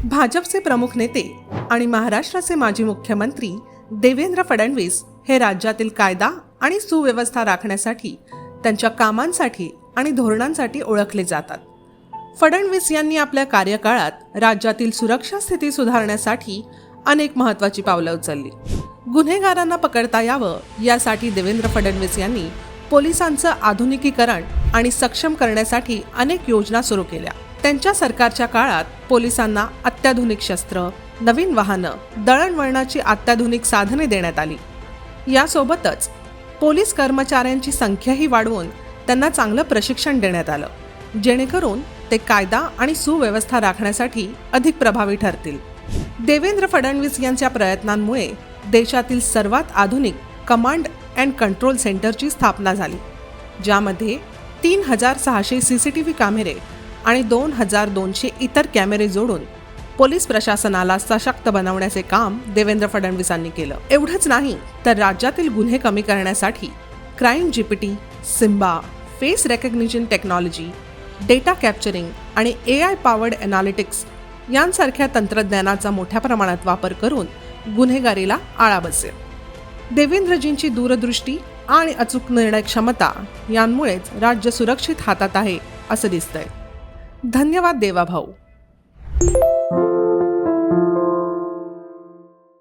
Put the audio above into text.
भाजपचे प्रमुख नेते आणि महाराष्ट्राचे माजी मुख्यमंत्री देवेंद्र फडणवीस हे राज्यातील कायदा आणि सुव्यवस्था राखण्यासाठी त्यांच्या कामांसाठी आणि धोरणांसाठी ओळखले जातात. फडणवीस यांनी आपल्या कार्यकाळात राज्यातील सुरक्षा स्थिती सुधारण्यासाठी अनेक महत्त्वाची पावलं उचलली. गुन्हेगारांना पकडता यावं यासाठी देवेंद्र फडणवीस यांनी पोलिसांचं आधुनिकीकरण आणि सक्षम करण्यासाठी अनेक योजना सुरू केल्या. त्यांच्या सरकारच्या काळात पोलिसांना अत्याधुनिक शस्त्र, नवीन वाहनं, दळणवळणाची अत्याधुनिक साधने देण्यात आली. यासोबतच पोलीस कर्मचाऱ्यांची संख्याही वाढवून त्यांना चांगलं प्रशिक्षण देण्यात आलं, जेणेकरून ते कायदा आणि सुव्यवस्था राखण्यासाठी अधिक प्रभावी ठरतील. देवेंद्र फडणवीस यांच्या प्रयत्नांमुळे देशातील सर्वात आधुनिक कमांड अँड कंट्रोल सेंटरची स्थापना झाली, ज्यामध्ये 3600 CCTV कॅमेरे आणि 2200 इतर कॅमेरे जोडून पोलीस प्रशासनाला सशक्त बनवण्याचे काम देवेंद्र फडणवीसांनी केलं. एवढंच नाही तर राज्यातील गुन्हे कमी करण्यासाठी crime GPT, Simba, face recognition technology, data capturing आणि AI पॉवर्ड एनालिटिक्स यांसारख्या तंत्रज्ञानाचा मोठ्या प्रमाणात वापर करून गुन्हेगारीला आळा बसेल. देवेंद्रजींची दूरदृष्टी आणि अचूक निर्णय क्षमता यांमुळेच राज्य सुरक्षित हातात आहे असं दिसतंय. धन्यवाद देवाभाऊ.